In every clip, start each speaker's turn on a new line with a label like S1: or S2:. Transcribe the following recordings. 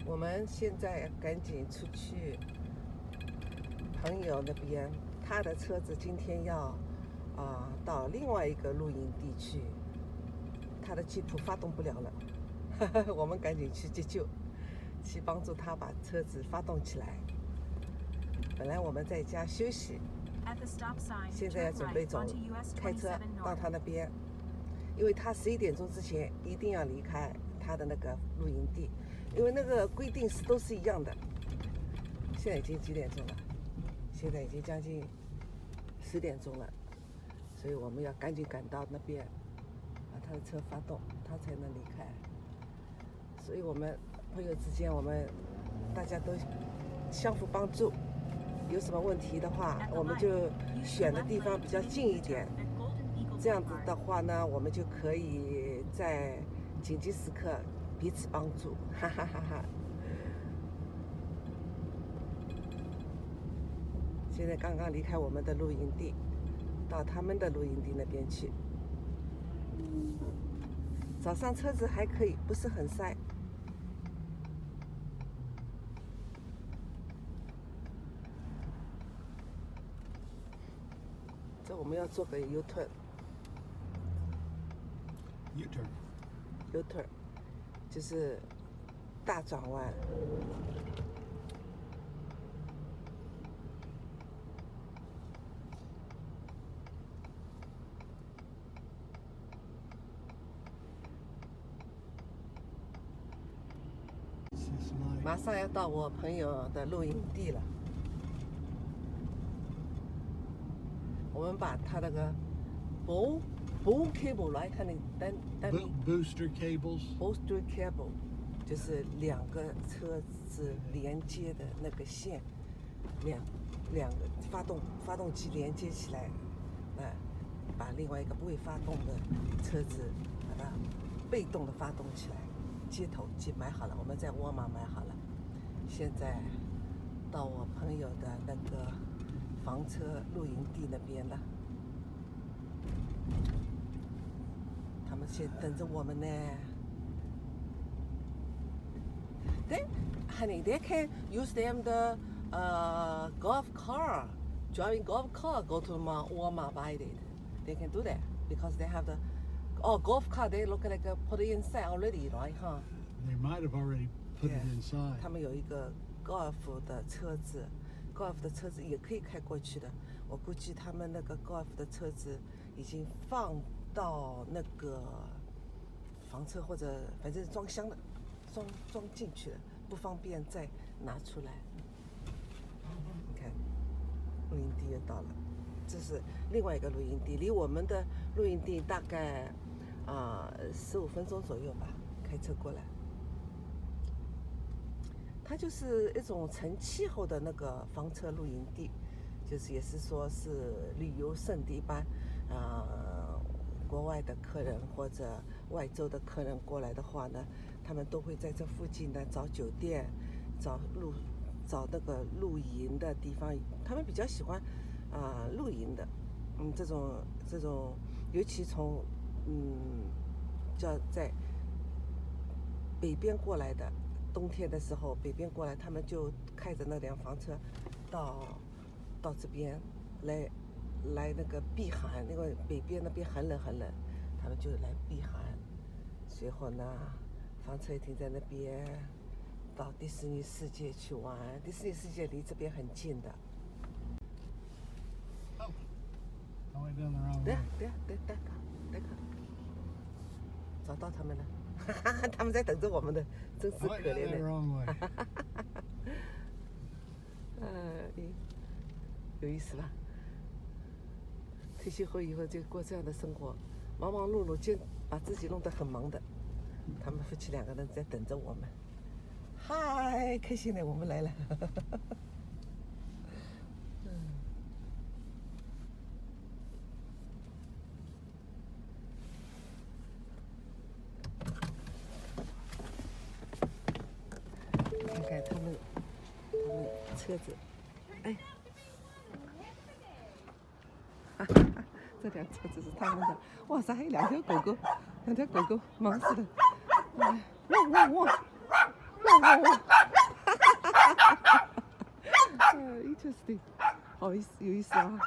S1: 我们现在赶紧出去朋友那边，他的车子今天要到另外一个露营地去，他的吉普发动不了了，我们赶紧去急救，去帮助他把车子发动起来。本来我们在家休息，现在要准备走，开车到他那边，因为他11点钟之前一定要离开他的那个露营地，因为那个规定都是一样的。现在已经几点钟了？现在已经将近10点钟了，所以我们要赶紧赶到那边，把他的车发动，他才能离开。所以我们朋友之间，我们大家都相互帮助。有什么问题的话，我们就选的地方比较近一点，这样子的话呢，我们就可以在紧急时刻彼此帮助，哈哈哈哈。现在刚刚离开我们的露营地，到他们的露营地那边去。早上车子还可以，不是很塞。这我们要做个 U-turn， 就是大转弯。马上要到我朋友的露营地了，我们把他那个 boom cable 来看你
S2: booster cables，
S1: booster cable 就是2个车子连接的那个线，两个发动机连接起来，把另外一个不会发动的车子把它被动的发动起来。接头机买好了，我们在沃尔玛买好了，现在到我朋友的那个房车露营地那边了，他们先等着我们呢。They can use them the golf car, driving golf car, go to Walmart buy it. They can do that because they have the golf car. They look like put it inside already, right? Huh?
S2: They might have already put it inside.
S1: 他们有一个高尔夫的车子，高尔夫的车子也可以开过去的。我估计他们那个高尔夫的车子已经放到那个房车或者反正装箱的，装进去了，不方便再拿出来。你看，露营地又到了，这是另外一个露营地，离我们的露营地大概15分钟左右吧，开车过来。它就是一种成气候的那个房车露营地，就是也是说是旅游胜地，一般国外的客人或者外州的客人过来的话呢，他们都会在这附近呢找酒店，找那个露营的地方，他们比较喜欢露营的，这种尤其从叫在北边过来的。冬天的时候，北边过来，他们就开着那辆房车到这边来那个避寒，因为北边那边很冷，他们就来避寒。随后呢，房车停在那边，到迪士尼世界去玩。迪士尼世界离这边很近的。对，找到他们了。他们在等着我们的，真是可怜的。有意思吧？退休后以后就过这样的生活，忙忙碌碌，就把自己弄得很忙的。他们夫妻2个人在等着我们。嗨，开心的，我们来了。看看他们车子，哎，这辆车子是他们的。哇塞，还有2条狗狗，两条狗狗忙死了，哎，汪汪汪，汪汪汪，哈哈哈哈哈！Interesting， 好有意思啊。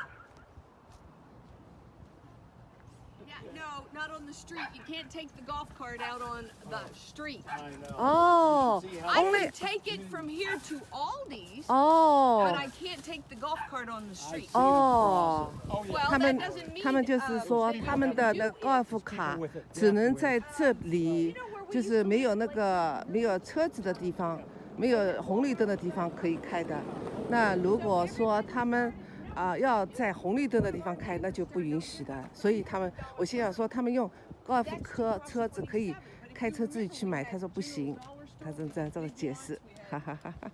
S3: No, not on the street. You can't take the golf cart out on the street.
S2: I know.
S1: Oh,
S3: I
S1: only.
S3: can take it from here to Aldi's, but
S1: Oh,
S3: I can't take the golf cart on the street.
S1: oh.
S2: Oh, yeah.
S3: Well,
S1: 他
S3: that
S1: 们
S3: doesn't mean
S1: 他们就是说，
S3: that you
S1: 他们
S3: can
S1: 的
S3: do
S1: 那
S3: it.
S1: 高尔夫卡只能在这里，就是没有没有车子的地方，没有红绿灯的地方可以开的。那如果说他们要在红绿灯的地方开，那就不允许的。所以我心想说，他们用高尔夫车子可以开车自己去买，他说不行，他是这样解释，哈哈哈哈。